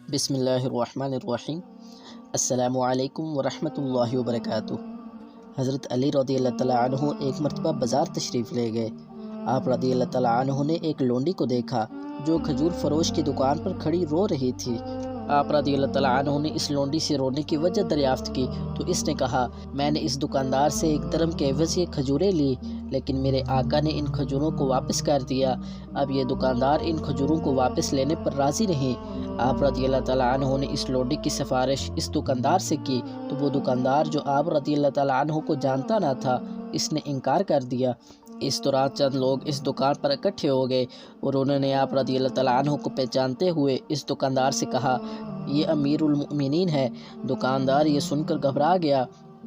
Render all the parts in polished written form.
بسم اللہ الرحمن الرحیم۔ السلام علیکم ورحمۃ اللہ وبرکاتہ۔ حضرت علی رضی اللہ تعالیٰ عنہ ایک مرتبہ بازار تشریف لے گئے۔ آپ رضی اللہ تعالیٰ عنہ نے ایک لونڈی کو دیکھا جو کھجور فروش کی دکان پر کھڑی رو رہی تھی۔ آپ رضی اللہ تعالیٰ عنہ نے اس لونڈی سے رونے کی وجہ دریافت کی تو اس نے کہا، میں نے اس دکاندار سے 1 درہم کے عوض یہ کھجوریں لی، لیکن میرے آقا نے ان کھجوروں کو واپس کر دیا۔ اب یہ دکاندار ان کھجوروں کو واپس لینے پر راضی نہیں۔ آپ رضی اللہ تعالیٰ عنہ نے اس لونڈی کی سفارش اس دکاندار سے کی تو وہ دکاندار جو آپ رضی اللہ تعالیٰ عنہ کو جانتا نہ تھا، اس نے انکار کر دیا۔ اس دوران چند لوگ اس دکان پر اکٹھے ہو گئے اور انہوں نے آپ رضی اللہ تعالیٰ عنہ کو پہچانتے ہوئے اس دکاندار سے کہا، یہ امیر المؤمنین ہے۔ دکاندار یہ سن کر گھبرا گیا۔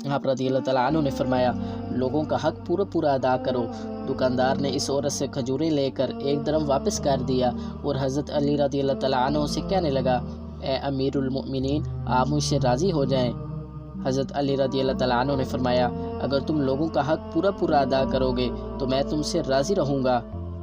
آپ رضی اللہ تعالیٰ عنہ نے فرمایا، لوگوں کا حق پورا ادا کرو۔ دکاندار نے اس عورت سے کھجوریں لے کر 1 درہم واپس کر دیا اور حضرت علی رضی اللہ تعالیٰ عنہ سے کہنے لگا، اے امیر المؤمنین، آپ مجھ سے راضی ہو جائیں۔ حضرت علی رضی اللہ تعالیٰ عنہ نے فرمایا، اگر تم لوگوں کا حق پورا ادا کرو گے تو میں تم سے راضی رہوں گا۔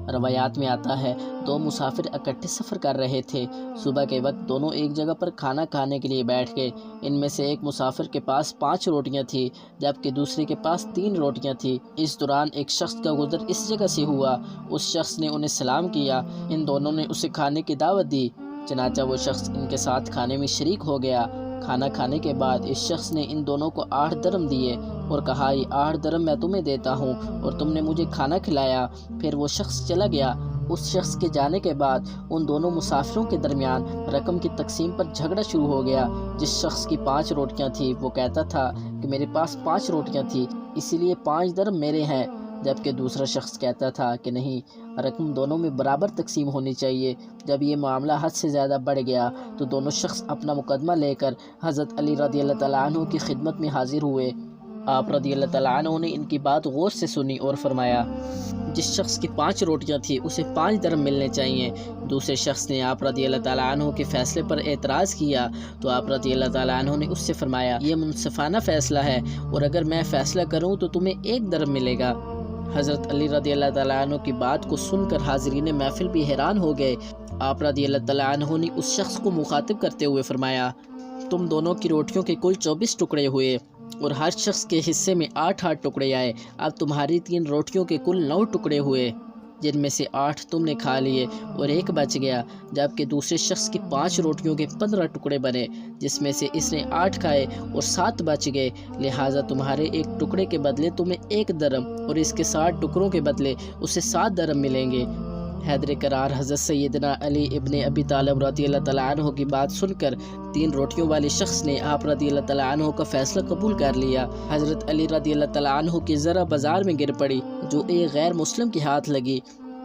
روایات میں آتا ہے 2 مسافر اکٹھے سفر کر رہے تھے۔ صبح کے وقت دونوں ایک جگہ پر کھانا کھانے کے لیے بیٹھ گئے۔ ان میں سے ایک مسافر کے پاس 5 روٹیاں تھیں جبکہ دوسرے کے پاس 3 روٹیاں تھیں۔ اس دوران ایک شخص کا گزر اس جگہ سے ہوا۔ اس شخص نے انہیں سلام کیا۔ ان دونوں نے اسے کھانے کی دعوت دی، چنانچہ وہ شخص ان کے ساتھ کھانے میں شریک ہو گیا۔ کھانا کھانے کے بعد اس شخص نے ان دونوں کو 8 درہم دیے اور کہا، یہ 8 درہم میں تمہیں دیتا ہوں اور تم نے مجھے کھانا کھلایا۔ پھر وہ شخص چلا گیا۔ اس شخص کے جانے کے بعد ان دونوں مسافروں کے درمیان رقم کی تقسیم پر جھگڑا شروع ہو گیا۔ جس شخص کی 5 روٹیاں تھیں وہ کہتا تھا کہ میرے پاس 5 روٹیاں تھیں، اسی لیے 5 درہم میرے ہیں، جبکہ دوسرا شخص کہتا تھا کہ نہیں، رقم دونوں میں برابر تقسیم ہونی چاہیے۔ جب یہ معاملہ حد سے زیادہ بڑھ گیا تو دونوں شخص اپنا مقدمہ لے کر حضرت علی رضی اللہ تعالیٰ عنہ کی خدمت میں حاضر ہوئے۔ آپ رضی اللہ تعالیٰ عنہ نے ان کی بات غور سے سنی اور فرمایا، جس شخص کی 5 روٹیاں تھیں اسے 5 درہم ملنے چاہیے۔ دوسرے شخص نے آپ رضی اللہ تعالیٰ عنہ کے فیصلے پر اعتراض کیا تو آپ رضی اللہ تعالیٰ عنہ نے اس سے فرمایا، یہ منصفانہ فیصلہ ہے اور اگر میں فیصلہ کروں تو تمہیں 1 درہم ملے گا۔ حضرت علی رضی اللہ تعالیٰ عنہ کی بات کو سن کر حاضرین محفل بھی حیران ہو گئے۔ آپ رضی اللہ تعالیٰ عنہ نے اس شخص کو مخاطب کرتے ہوئے فرمایا، تم دونوں کی روٹیوں کے کل 24 ٹکڑے ہوئے اور ہر شخص کے حصے میں 8 ٹکڑے آئے۔ اب تمہاری 3 روٹیوں کے کل 9 ٹکڑے ہوئے، جن میں سے 8 تم نے کھا لیے اور 1 بچ گیا، جبکہ دوسرے شخص کی 5 روٹیوں کے 15 ٹکڑے بنے، جس میں سے اس نے 8 کھائے اور 7 بچ گئے، لہٰذا تمہارے 1 ٹکڑے کے بدلے تمہیں 1 درہم اور اس کے 60 ٹکڑوں کے بدلے اسے 7 درہم ملیں گے۔ حیدر کرار حضرت سیدنا علی ابن ابی طالب رضی اللہ تعالیٰ عنہ کی بات سن کر 3 روٹیوں والے شخص نے آپ رضی اللہ تعالیٰ عنہ کا فیصلہ قبول کر لیا۔ حضرت علی رضی اللہ تعالیٰ عنہ کی ذرہ بازار میں گر پڑی جو ایک غیر مسلم کے ہاتھ لگی۔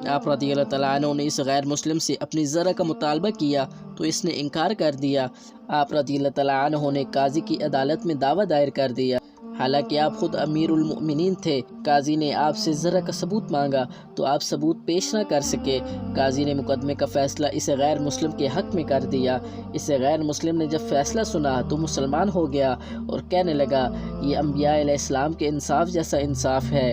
آپ رضی اللہ تعالیٰ عنہ نے اس غیر مسلم سے اپنی ذرہ کا مطالبہ کیا تو اس نے انکار کر دیا۔ آپ رضی اللہ تعالیٰ عنہ نے قاضی کی عدالت میں دعویٰ دائر کر دیا۔ حالانکہ آپ خود امیر المؤمنین تھے، قاضی نے آپ سے ذرہ کا ثبوت مانگا تو آپ ثبوت پیش نہ کر سکے۔ قاضی نے مقدمے کا فیصلہ اس غیر مسلم کے حق میں کر دیا۔ اس غیر مسلم نے جب فیصلہ سنا تو مسلمان ہو گیا اور کہنے لگا، یہ انبیاء علیہ السلام کے انصاف جیسا انصاف ہے۔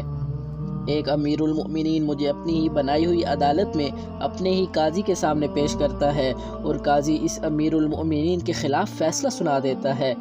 ایک امیر المؤمنین مجھے اپنی ہی بنائی ہوئی عدالت میں اپنے ہی قاضی کے سامنے پیش کرتا ہے اور قاضی اس امیر المؤمنین کے خلاف فیصلہ سنا دیتا ہے۔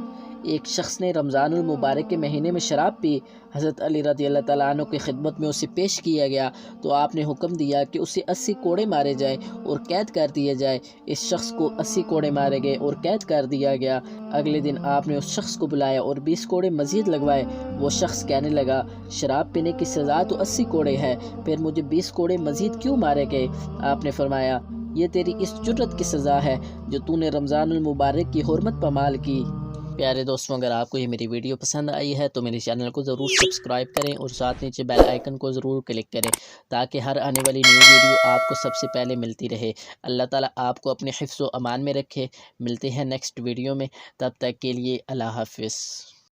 ایک شخص نے رمضان المبارک کے مہینے میں شراب پی۔ حضرت علی رضی اللہ تعالیٰ عنہ کی خدمت میں اسے پیش کیا گیا تو آپ نے حکم دیا کہ اسے 80 کوڑے مارے جائیں اور قید کر دیا جائے۔ اس شخص کو 80 کوڑے مارے گئے اور قید کر دیا گیا۔ اگلے دن آپ نے اس شخص کو بلایا اور 20 کوڑے مزید لگوائے۔ وہ شخص کہنے لگا، شراب پینے کی سزا تو 80 کوڑے ہے، پھر مجھے 20 کوڑے مزید کیوں مارے گئے؟ آپ نے فرمایا، یہ تیری اس جرت کی سزا ہے جو تو نے رمضان المبارک کی حرمت پامال کی۔ پیارے دوستوں، اگر آپ کو یہ میری ویڈیو پسند آئی ہے تو میرے چینل کو ضرور سبسکرائب کریں اور ساتھ نیچے بیل آئیکن کو ضرور کلک کریں تاکہ ہر آنے والی نیو ویڈیو آپ کو سب سے پہلے ملتی رہے۔ اللہ تعالیٰ آپ کو اپنے حفظ و امان میں رکھے۔ ملتے ہیں نیکسٹ ویڈیو میں، تب تک کے لیے اللہ حافظ۔